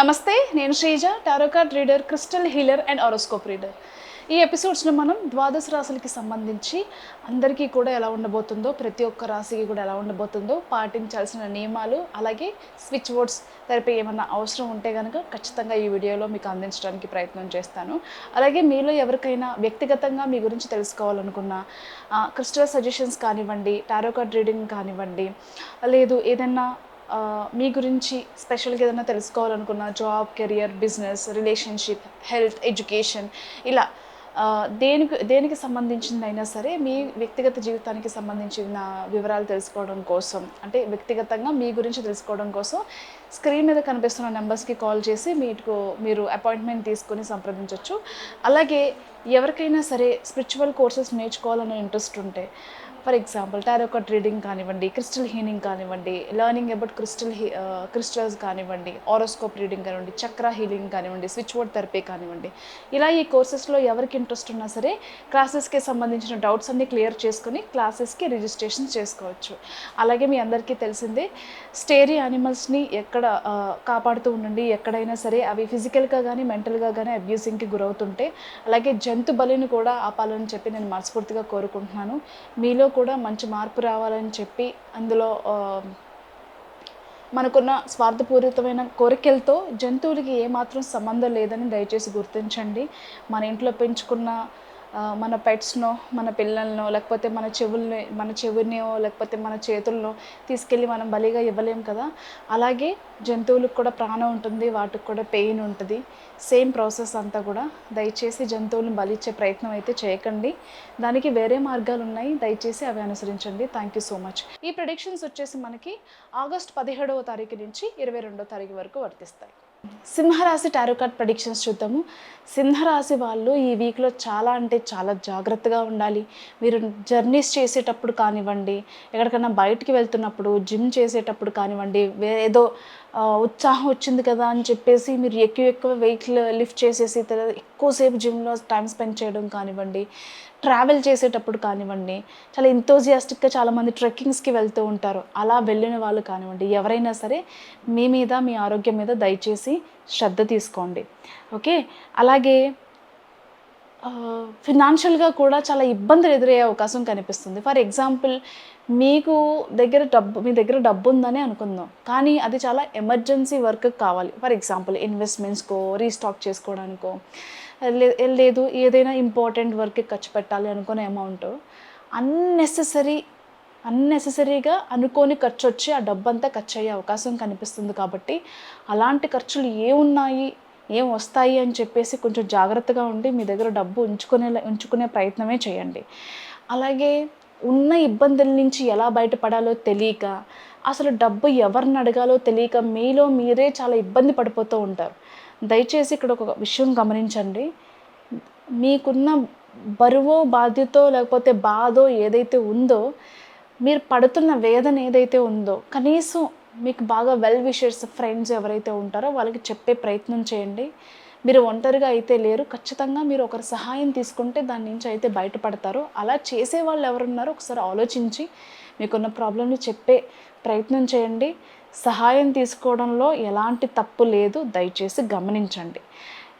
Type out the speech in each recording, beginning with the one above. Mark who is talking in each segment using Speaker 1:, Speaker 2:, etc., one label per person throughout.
Speaker 1: నమస్తే, నేను Sreeja, tarot card reader, crystal healer and horoscope reader. ఈ ఎపిసోడ్స్లో మనం ద్వాదశ రాశులకి సంబంధించి అందరికీ కూడా ఎలా ఉండబోతుందో, ప్రతి ఒక్క రాశికి కూడా ఎలా ఉండబోతుందో, పాటించాల్సిన నియమాలు, అలాగే స్విచ్ వర్డ్స్ థెరపీ ఏమన్నా అవసరం ఉంటే కనుక ఖచ్చితంగా ఈ వీడియోలో మీకు అందించడానికి ప్రయత్నం చేస్తాను. అలాగే మీలో ఎవరికైనా వ్యక్తిగతంగా మీ గురించి తెలుసుకోవాలనుకున్న క్రిస్టల్ సజెషన్స్ కానివ్వండి, టారో కార్డ్ రీడింగ్ కానివ్వండి, లేదు ఏదైనా మీ గురించి స్పెషల్గా ఏదైనా తెలుసుకోవాలనుకున్న job, career, business, relationship, health, education, ఇలా దేనికి సంబంధించిందైనా సరే మీ వ్యక్తిగత జీవితానికి సంబంధించిన వివరాలు తెలుసుకోవడం కోసం, అంటే వ్యక్తిగతంగా మీ గురించి తెలుసుకోవడం కోసం స్క్రీన్ మీద కనిపిస్తున్న నెంబర్స్కి కాల్ చేసి మీరు అపాయింట్మెంట్ తీసుకొని సంప్రదించవచ్చు. అలాగే ఎవరికైనా సరే స్పిరిచువల్ కోర్సెస్ నేర్చుకోవాలనే ఇంట్రెస్ట్ ఉంటే, for example tarot card reading కానివ్వండి, క్రిస్టల్ హీలింగ్ కానివ్వండి, లెర్నింగ్ అబౌట్ క్రిస్టల్స్ కానివ్వండి, హారోస్కోప్ రీడింగ్ కానివ్వండి, చక్ర హీలింగ్ కానివ్వండి, స్విచ్ వర్డ్ థెరపీ కానివ్వండి, ఇలా ఈ కోర్సెస్లో ఎవరికి ఇంట్రెస్ట్ ఉన్నా సరే క్లాసెస్కి సంబంధించిన డౌట్స్ అన్నీ క్లియర్ చేసుకుని క్లాసెస్కి రిజిస్ట్రేషన్ చేసుకోవచ్చు. అలాగే మీ అందరికీ తెలిసిందే, స్టేరీ యానిమల్స్ని ఎక్కడ కాపాడుతూ ఉండండి. ఎక్కడైనా సరే అవి ఫిజికల్గా కానీ మెంటల్గా కానీ అబ్యూసింగ్కి గురవుతుంటే, అలాగే జంతు బలిని కూడా ఆపాలని చెప్పి నేను మనస్ఫూర్తిగా కోరుకుంటున్నాను. మీలో కూడా మంచి మార్పు రావాలని చెప్పి, అందులో మనకున్న స్వార్థపూరితమైన కోరికలతో జంతువులకి ఏమాత్రం సంబంధం లేదని దయచేసి గుర్తించండి. మన ఇంట్లో పెంచుకున్న మన పెట్స్నో, మన పిల్లలనో, లేకపోతే మన చెవినియో, లేకపోతే మన చేతుల్లో తీసుకెళ్ళి మనం బలిగా ఇవ్వలేం కదా. అలాగే జంతువులకు కూడా ప్రాణం ఉంటుంది, వాటికి కూడా పెయిన్ ఉంటుంది. సేమ్ ప్రాసెస్ అంతా కూడా. దయచేసి జంతువులను బలిచ్చే ప్రయత్నం అయితే చేయకండి. దానికి వేరే మార్గాలు ఉన్నాయి, దయచేసి అవి అనుసరించండి. Thank you so much. ఈ ప్రెడిక్షన్స్ వచ్చేసి మనకి ఆగస్ట్ 17వ తారీఖు నుంచి 22వ తారీఖు వరకు వర్తిస్తాయి. సింహరాశి టారో కార్డ్ ప్రెడిక్షన్స్ చూద్దాము. సింహరాశి వాళ్ళు ఈ వీక్లో చాలా అంటే చాలా జాగ్రత్తగా ఉండాలి. మీరు జర్నీస్ చేసేటప్పుడు కానివ్వండి, ఎక్కడికైనా బయటికి వెళ్తున్నప్పుడు, జిమ్ చేసేటప్పుడు కానివ్వండి, ఏదో ఉత్సాహం వచ్చింది కదా అని చెప్పేసి మీరు ఎక్కువ వెయిట్లు లిఫ్ట్ చేసేసి ఎక్కువసేపు జిమ్లో టైం స్పెండ్ చేయడం కానివ్వండి, ట్రావెల్ చేసేటప్పుడు కానివ్వండి, చాలా ఎంతోజియాస్టిక్గా చాలామంది ట్రెక్కింగ్స్కి వెళ్తూ ఉంటారు. అలా వెళ్ళిన వాళ్ళు కానివ్వండి, ఎవరైనా సరే మీ మీద, మీ ఆరోగ్యం మీద దయచేసి శ్రద్ధ తీసుకోండి. ఓకే. అలాగే ఫినాన్షియల్గా కూడా చాలా ఇబ్బందులు ఎదురయ్యే అవకాశం కనిపిస్తుంది. ఫర్ ఎగ్జాంపుల్, మీ దగ్గర డబ్బు ఉందని అనుకుందాం, కానీ అది చాలా ఎమర్జెన్సీ వర్క్ కావాలి. ఫర్ ఎగ్జాంపుల్ ఇన్వెస్ట్మెంట్స్కో, రీస్టాక్ చేసుకోవడానికో, లేదు ఏదైనా ఇంపార్టెంట్ వర్క్కి ఖర్చు పెట్టాలి అనుకునే అమౌంట్ అన్నెసెసరీగా అనుకోని ఖర్చు వచ్చి ఆ డబ్బంతా ఖర్చు అయ్యే అవకాశం కనిపిస్తుంది. కాబట్టి అలాంటి ఖర్చులు ఏం వస్తాయి అని చెప్పేసి కొంచెం జాగ్రత్తగా ఉండి మీ దగ్గర డబ్బు ఉంచుకునే ప్రయత్నమే చేయండి. అలాగే ఉన్న ఇబ్బందుల నుంచి ఎలా బయటపడాలో తెలియక, అసలు డబ్బు ఎవరిని అడగాలో తెలియక మీలో మీరే చాలా ఇబ్బంది పడిపోతూ ఉంటారు. దయచేసి ఇక్కడ ఒక విషయం గమనించండి. మీకున్న బరువో, బాధ్యతో, లేకపోతే బాధో ఏదైతే ఉందో, మీరు పడుతున్న వేదన ఏదైతే ఉందో, కనీసం మీకు బాగా వెల్ విషర్స్ ఫ్రెండ్స్ ఎవరైతే ఉంటారో వాళ్ళకి చెప్పే ప్రయత్నం చేయండి. మీరు ఒంటరిగా అయితే లేరు. ఖచ్చితంగా మీరు ఒకరి సహాయం తీసుకుంటే దాని నుంచి అయితే బయటపడతారు. అలా చేసేవాళ్ళు ఎవరున్నారో ఒకసారి ఆలోచించి మీకున్న ప్రాబ్లమ్ని చెప్పే ప్రయత్నం చేయండి. సహాయం తీసుకోవడంలో ఎలాంటి తప్పు లేదు, దయచేసి గమనించండి.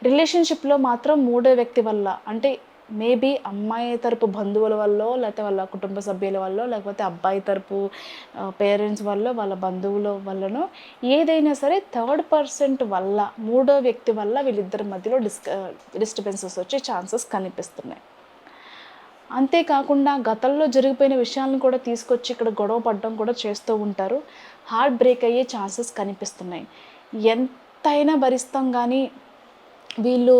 Speaker 1: రిలేషన్షిప్లో మాత్రం మూడో వ్యక్తి వల్ల, అంటే మేబీ అమ్మాయి తరపు బంధువుల వల్ల, లేకపోతే వాళ్ళ కుటుంబ సభ్యుల వల్ల, లేకపోతే అబ్బాయి తరపు పేరెంట్స్ వల్ల, వాళ్ళ బంధువుల వల్లనో, ఏదైనా సరే థర్డ్ పర్సన్ వల్ల, మూడో వ్యక్తి వల్ల వీళ్ళిద్దరి మధ్యలో డిస్టర్బెన్సెస్ వచ్చే ఛాన్సెస్ కనిపిస్తున్నాయి. అంతేకాకుండా గతంలో జరిగిపోయిన విషయాలను కూడా తీసుకొచ్చి ఇక్కడ గొడవ పడడం కూడా చేస్తూ ఉంటారు. హార్ట్ బ్రేక్ అయ్యే ఛాన్సెస్ కనిపిస్తున్నాయి. ఎంతైనా భరిస్తాం, కానీ వీళ్ళు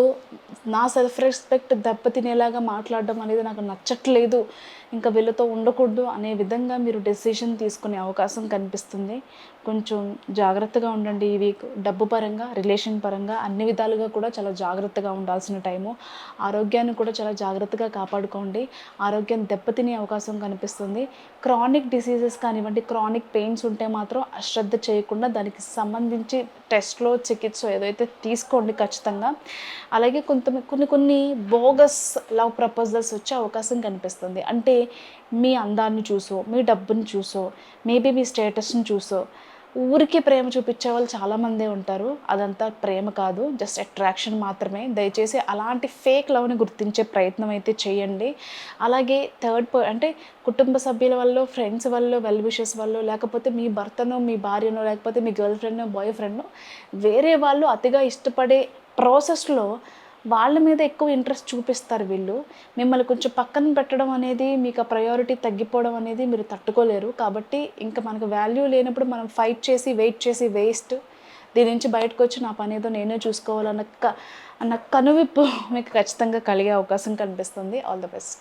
Speaker 1: నా సెల్ఫ్ రెస్పెక్ట్ దెబ్బతినేలాగా మాట్లాడడం అనేది నాకు నచ్చట్లేదు, ఇంకా వీళ్ళతో ఉండకూడదు అనే విధంగా మీరు డెసిషన్ తీసుకునే అవకాశం కనిపిస్తుంది. కొంచెం జాగ్రత్తగా ఉండండి ఈ వీక్. డబ్బు పరంగా, రిలేషన్ పరంగా, అన్ని విధాలుగా కూడా చాలా జాగ్రత్తగా ఉండాల్సిన టైము. ఆరోగ్యాన్ని కూడా చాలా జాగ్రత్తగా కాపాడుకోండి. ఆరోగ్యం దెబ్బతినే అవకాశం కనిపిస్తుంది. క్రానిక్ డిసీజెస్ కానివ్వండి, క్రానిక్ పెయిన్స్ ఉంటే మాత్రం అశ్రద్ధ చేయకుండా దానికి సంబంధించి టెస్ట్లో, చికిత్స ఏదైతే తీసుకోండి ఖచ్చితంగా. అలాగే కొన్ని బోగస్ లవ్ ప్రపోజల్స్ వచ్చే అవకాశం కనిపిస్తుంది. అంటే మీ అందాన్ని చూసో, మీ డబ్బుని చూసో, మేబీ మీ స్టేటస్ని చూసో ఊరికే ప్రేమ చూపించే వాళ్ళు చాలామందే ఉంటారు. అదంతా ప్రేమ కాదు, జస్ట్ అట్రాక్షన్ మాత్రమే. దయచేసి అలాంటి ఫేక్ లవ్‌ని గుర్తించే ప్రయత్నం అయితే చేయండి. అలాగే అంటే కుటుంబ సభ్యుల వల్లో, ఫ్రెండ్స్ వల్లో, వెల్ విషెస్ వల్లో, లేకపోతే మీ భర్తనో, మీ భార్యనో, లేకపోతే మీ గర్ల్ ఫ్రెండ్‌నో, బాయ్ ఫ్రెండ్‌నో వేరే వాళ్ళు అతిగా ఇష్టపడే ప్రాసెస్‌లో వాళ్ళ మీద ఎక్కువ ఇంట్రెస్ట్ చూపిస్తారు వీళ్ళు. మిమ్మల్ని కొంచెం పక్కన పెట్టడం అనేది, మీకు ఆ ప్రయారిటీ తగ్గిపోవడం అనేది మీరు తట్టుకోలేరు. కాబట్టి ఇంక మనకు వాల్యూ లేనప్పుడు మనం ఫైట్ చేసి, వెయిట్ చేసి వేస్ట్. దీని నుంచి బయటకొచ్చి నా పనేదో నేనే చూసుకోవాలన్న అన్న కనువిప్పు మీకు ఖచ్చితంగా కలిగే అవకాశం కనిపిస్తుంది. All the best.